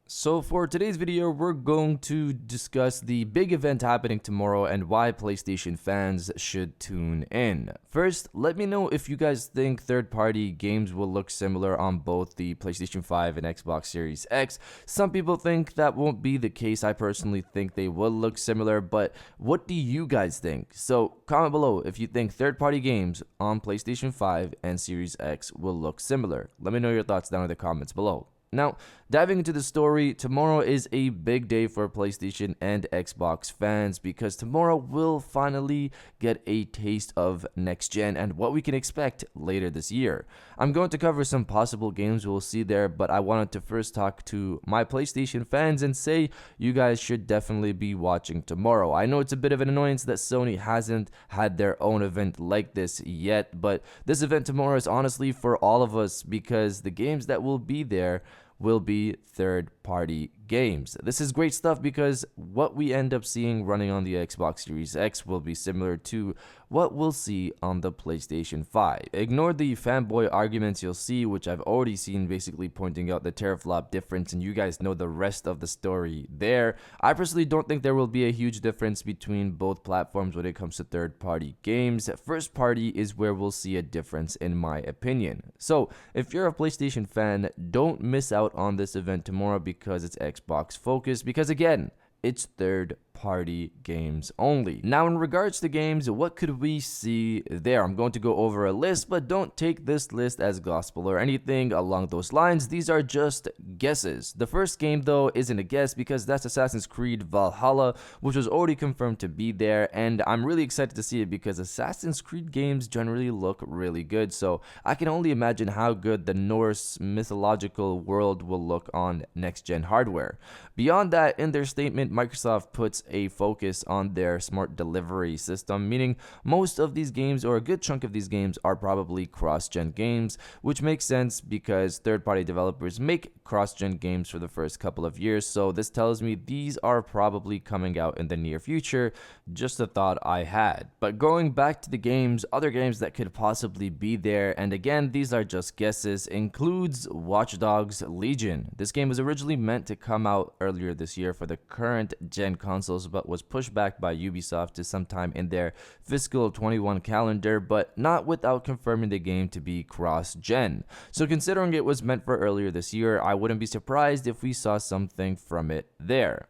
So for today's video, we're going to discuss the big event happening tomorrow and why PlayStation fans should tune in. First, let me know if you guys think third-party games will look similar on both the PlayStation 5 and Xbox Series X. Some people think that won't be the case. I personally think they will look similar, but what do you guys think? So comment below if you think third-party games on PlayStation 5 and Series X will look similar. Let me know your thoughts down in the comments below. Now, diving into the story, tomorrow is a big day for PlayStation and Xbox fans because tomorrow we'll finally get a taste of next gen and what we can expect later this year. I'm going to cover some possible games we'll see there, but I wanted to first talk to my PlayStation fans and say you guys should definitely be watching tomorrow. I know it's a bit of an annoyance that Sony hasn't had their own event like this yet, but this event tomorrow is honestly for all of us because the games that will be there will be third-party games. This is great stuff because what we end up seeing running on the Xbox Series X will be similar to what we'll see on the PlayStation 5. Ignore the fanboy arguments you'll see, which I've already seen basically pointing out the teraflop difference, and you guys know the rest of the story there. I personally don't think there will be a huge difference between both platforms when it comes to third-party games. First party is where we'll see a difference in my opinion. So if you're a PlayStation fan, don't miss out on this event tomorrow because it's Xbox focused, because again, it's third-party games only. Now, in regards to games, what could we see there? I'm going to go over a list, but don't take this list as gospel or anything along those lines. These are just guesses. The first game, though, isn't a guess because that's Assassin's Creed Valhalla, which was already confirmed to be there, and I'm really excited to see it because Assassin's Creed games generally look really good, so I can only imagine how good the Norse mythological world will look on next-gen hardware. Beyond that, in their statement, Microsoft puts a focus on their smart delivery system, meaning most of these games, or a good chunk of these games, are probably cross-gen games, which makes sense because third-party developers make cross-gen games for the first couple of years, so this tells me these are probably coming out in the near future. Just a thought I had. But going back to the games, other games that could possibly be there, and again, these are just guesses, includes Watchdogs Legion. This game was originally meant to come out earlier this year for the current gen consoles, but was pushed back by Ubisoft to sometime in their fiscal 21 calendar, but not without confirming the game to be cross-gen. So considering it was meant for earlier this year, I wouldn't be surprised if we saw something from it there.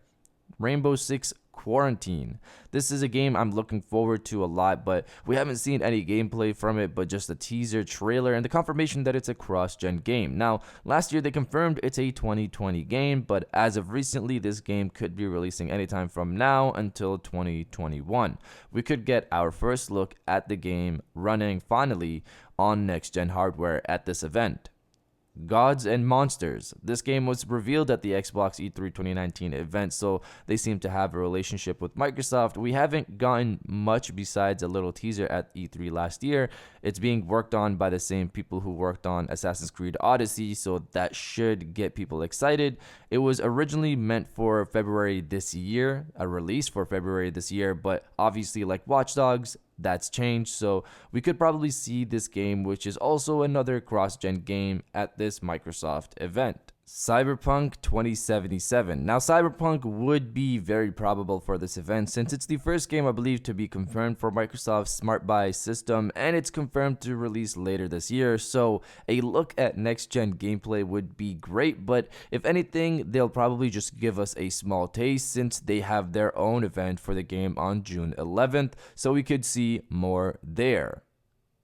Rainbow Six Quarantine. This is a game I'm looking forward to a lot, but we haven't seen any gameplay from it, but just a teaser trailer and the confirmation that it's a cross-gen game. Now, last year they confirmed it's a 2020 game, but as of recently, this game could be releasing anytime from now until 2021. We could get our first look at the game running finally on next-gen hardware at this event. Gods and Monsters. This game was revealed at the Xbox E3 2019 event, so they seem to have a relationship with Microsoft. We haven't gotten much besides a little teaser at E3 last year. It's being worked on by the same people who worked on Assassin's Creed Odyssey, so that should get people excited. It was originally meant for February this year, a release for February this year, but obviously like Watch Dogs, that's changed, so we could probably see this game, which is also another cross-gen game, at this Microsoft event. Cyberpunk 2077. Now, Cyberpunk would be very probable for this event since it's the first game I believe to be confirmed for Microsoft's Smart Buy system, and it's confirmed to release later this year, so a look at next-gen gameplay would be great, but if anything, they'll probably just give us a small taste since they have their own event for the game on June 11th, so we could see more there.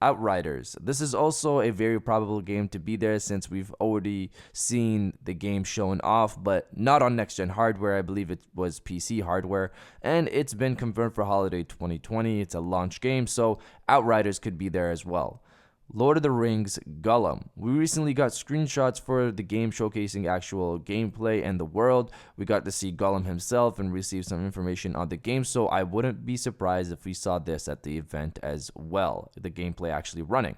Outriders. This is also a very probable game to be there since we've already seen the game shown off, but not on next-gen hardware. I believe it was PC hardware, and it's been confirmed for holiday 2020. It's a launch game, so Outriders could be there as well. Lord of the Rings Gollum. We recently got screenshots for the game showcasing actual gameplay and the world. We got to see Gollum himself and receive some information on the game, so I wouldn't be surprised if we saw this at the event as well, the gameplay actually running.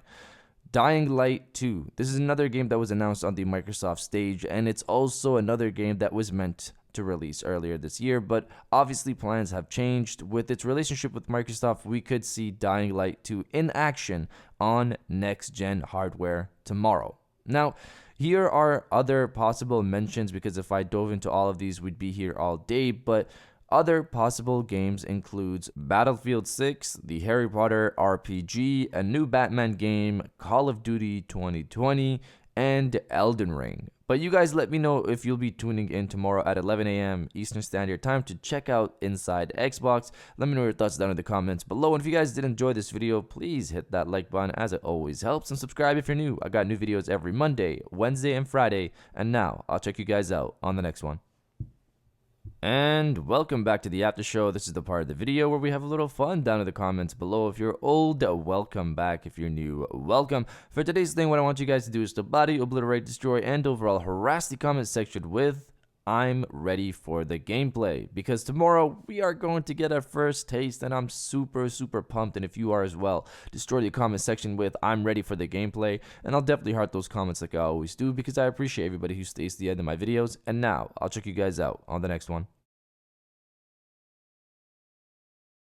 Dying Light 2. This is another game that was announced on the Microsoft stage, and it's also another game that was meant to release earlier this year, but obviously plans have changed. With its relationship with Microsoft, we could see Dying Light 2 in action on next-gen hardware tomorrow. Now, Here are other possible mentions, because if I dove into all of these, we'd be here all day, but other possible games includes Battlefield 6, the Harry Potter RPG, a new Batman game, Call of Duty 2020, and Elden Ring. But you guys let me know if you'll be tuning in tomorrow at 11 a.m. Eastern Standard Time to check out Inside Xbox. Let me know your thoughts down in the comments below. And if you guys did enjoy this video, please hit that like button as it always helps. And subscribe if you're new. I got new videos every Monday, Wednesday, and Friday. And now, I'll check you guys out on the next one. And welcome back to the after show. This is the part of the video where we have a little fun down in the comments below. If you're old, welcome back. If you're new, welcome. For today's thing, what I want you guys to do is to body, obliterate, destroy, and overall harass the comment section with "I'm ready for the gameplay," because tomorrow we are going to get our first taste, and I'm super pumped. And if you are as well, destroy the comment section with "I'm ready for the gameplay," and I'll definitely heart those comments like I always do, because I appreciate everybody who stays to the end of my videos. And now I'll check you guys out on the next one.